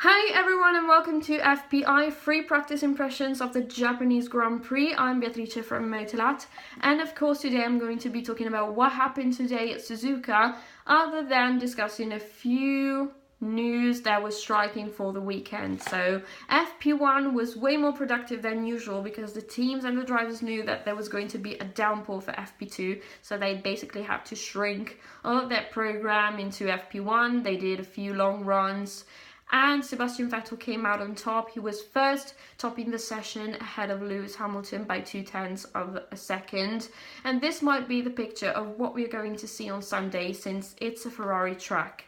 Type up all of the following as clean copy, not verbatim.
Hi everyone and welcome to FPI, Free Practice Impressions of the Japanese Grand Prix. I'm Beatrice from MotorLat, and of course today I'm going to be talking about what happened today at Suzuka, other than discussing a few news that was striking for the weekend. So FP1 was way more productive than usual because the teams and the drivers knew that there was going to be a downpour for FP2, so they basically had to shrink all of their program into FP1. They did a few long runs, and Sebastian Vettel came out on top. He was first, topping the session ahead of Lewis Hamilton by 0.2 of a second. And this might be the picture of what we're going to see on Sunday, since it's a Ferrari track.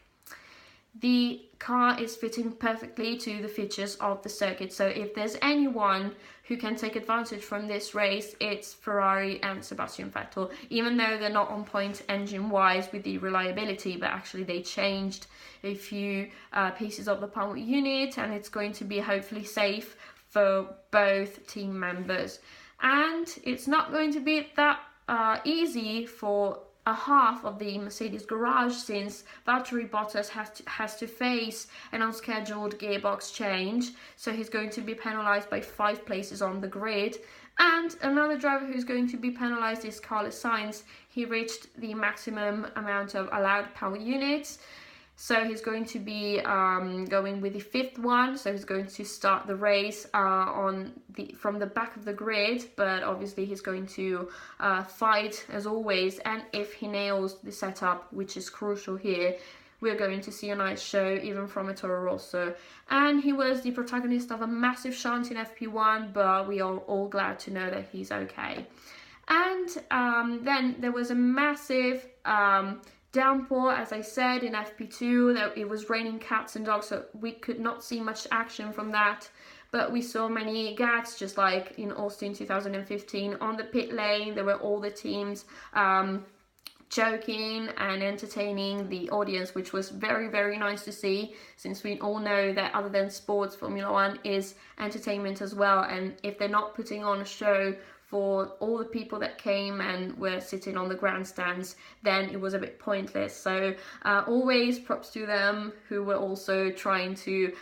The car is fitting perfectly to the features of the circuit, so if there's anyone who can take advantage from this race, it's Ferrari and Sebastian Vettel, even though they're not on point engine-wise with the reliability, but actually they changed a few pieces of the power unit, and it's going to be hopefully safe for both team members. And it's not going to be that easy for a half of the Mercedes garage, since Valtteri Bottas has to face an unscheduled gearbox change, so he's going to be penalised by 5 places on the grid. And another driver who's going to be penalised is Carlos Sainz. He reached the maximum amount of allowed power units, so he's going to be going with the 5th one. So he's going to start the race from the back of the grid, but obviously he's going to fight as always. And if he nails the setup, which is crucial here, we're going to see a nice show even from a Toro Rosso. And he was the protagonist of a massive shunt in FP1, but we are all glad to know that he's okay. And then there was a massive downpour, as I said, in FP2. That it was raining cats and dogs, so we could not see much action from that. But we saw many gags, just like in Austin 2015. On the pit lane, there were all the teams joking and entertaining the audience, which was very, very nice to see, since we all know that other than sports, Formula One is entertainment as well. And if they're not putting on a show for all the people that came and were sitting on the grandstands, then it was a bit pointless. So always props to them, who were also trying to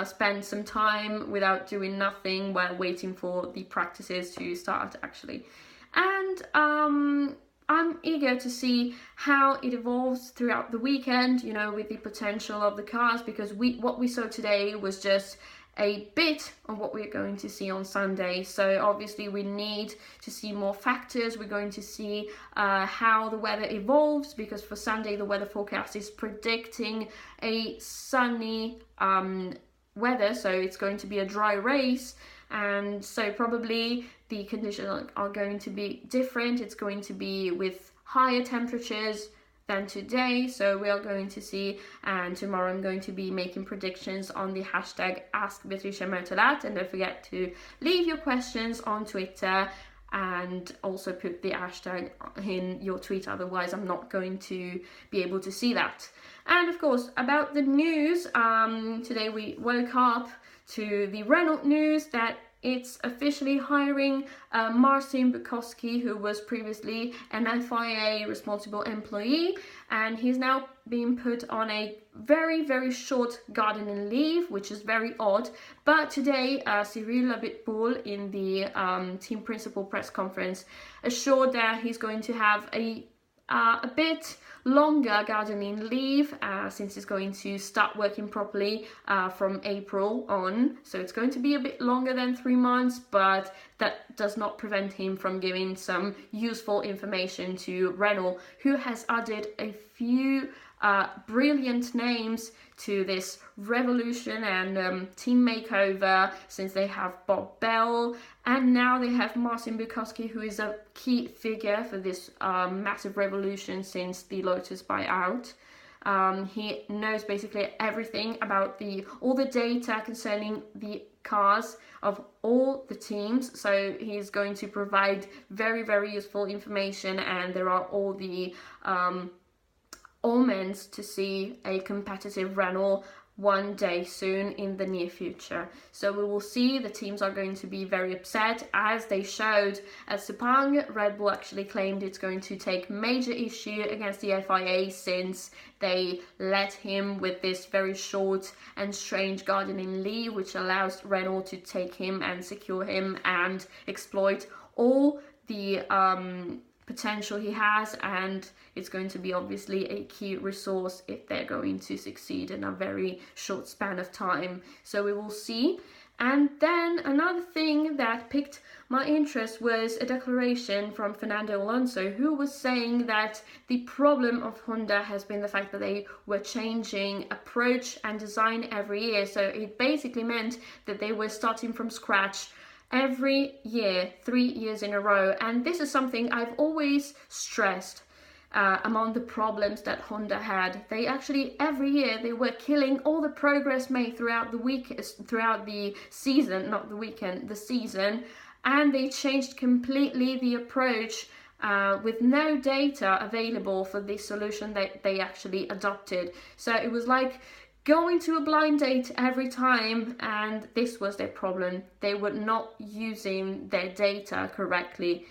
spend some time without doing nothing while waiting for the practices to start, actually. And I'm eager to see how it evolves throughout the weekend, you know, with the potential of the cars, because what we saw today was just a bit of what we're going to see on Sunday. So obviously we need to see more factors. We're going to see how the weather evolves, because for Sunday the weather forecast is predicting a sunny weather, so it's going to be a dry race, and so probably the conditions are going to be different. It's going to be with higher temperatures than today, so we are going to see. And tomorrow I'm going to be making predictions on the hashtag #AskBeatriceMotorLat, and don't forget to leave your questions on Twitter and also put the hashtag in your tweet, otherwise I'm not going to be able to see that. And of course, about the news, today we woke up to the Renault news that it's officially hiring Marcin Bukowski, who was previously an FIA responsible employee, and he's now being put on a very, very short gardening leave, which is very odd. But today, Cyril Abitboul, in the team principal press conference, assured that he's going to have a bit longer gardening leave, since he's going to start working properly from April on. So it's going to be a bit longer than 3 months, but that does not prevent him from giving some useful information to Renault, who has added a few brilliant names to this revolution and team makeover, since they have Bob Bell, and now they have Marcin Bukowski, who is a key figure for this massive revolution since the Lotus buyout. He knows basically everything about all the data concerning the cars of all the teams, so he's going to provide very, very useful information. And there are all the omens to see a competitive Renault one day soon in the near future. So we will see. The teams are going to be very upset, as they showed at Sepang. Red Bull actually claimed it's going to take major issue against the FIA, since they let him with this very short and strange gardening leave, which allows Renault to take him and secure him and exploit all the potential he has, and it's going to be obviously a key resource if they're going to succeed in a very short span of time. So we will see. And then another thing that piqued my interest was a declaration from Fernando Alonso, who was saying that the problem of Honda has been the fact that they were changing approach and design every year. So it basically meant that they were starting from scratch every year, 3 years in a row. And this is something I've always stressed among the problems that Honda had. They actually, every year, they were killing all the progress made throughout the season, not the weekend, the season. And they changed completely the approach with no data available for the solution that they actually adopted. So it was like going to a blind date every time, and this was their problem. They were not using their data correctly.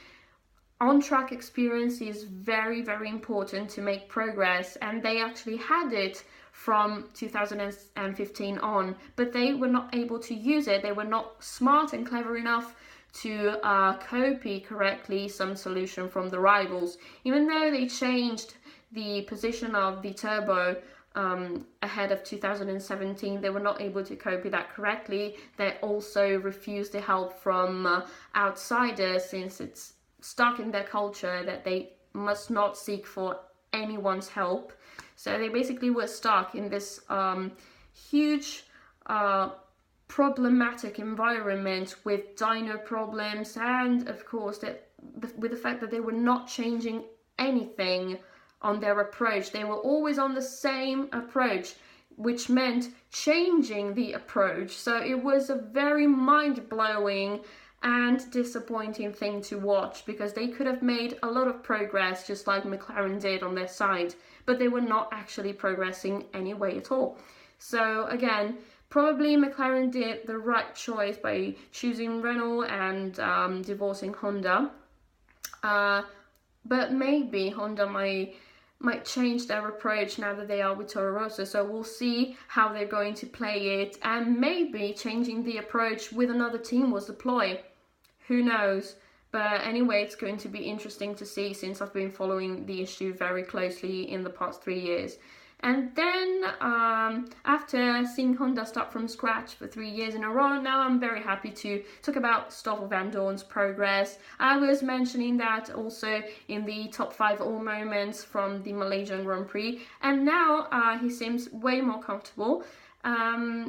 On-track experience is very, very important to make progress, and they actually had it from 2015 on, but they were not able to use it. They were not smart and clever enough to copy correctly some solution from the rivals. Even though they changed the position of the turbo ahead of 2017, they were not able to copy that correctly. They also refused the help from outsiders, since it's stuck in their culture that they must not seek for anyone's help. So they basically were stuck in this huge problematic environment with dyno problems, and of course with the fact that they were not changing anything on their approach. They were always on the same approach, which meant changing the approach. So it was a very mind-blowing and disappointing thing to watch, because they could have made a lot of progress just like McLaren did on their side, but they were not actually progressing anyway at all. So again, probably McLaren did the right choice by choosing Renault and divorcing Honda, but maybe Honda might change their approach now that they are with Toro Rosso. So we'll see how they're going to play it, and maybe changing the approach with another team was the ploy. Who knows? But anyway, it's going to be interesting to see, since I've been following the issue very closely in the past 3 years. And then after seeing Honda start from scratch for 3 years in a row, now I'm very happy to talk about Stoffel Vandoorne's progress. I was mentioning that also in the top 5 all moments from the Malaysian Grand Prix, and now he seems way more comfortable.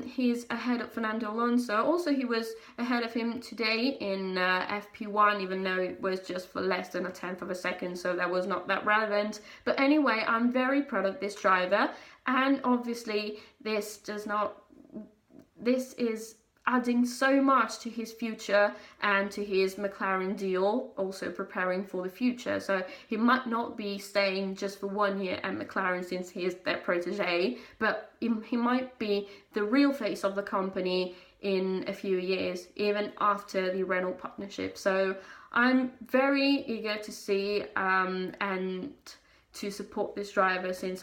He's ahead of Fernando Alonso. Also, he was ahead of him today in FP1, even though it was just for less than 1/10 of a second, so that was not that relevant. But anyway, I'm very proud of this driver, and obviously this is adding so much to his future and to his McLaren deal, also preparing for the future. So he might not be staying just for 1 year at McLaren, since he is their protege, but he might be the real face of the company in a few years, even after the Renault partnership. So I'm very eager to see and to support this driver, since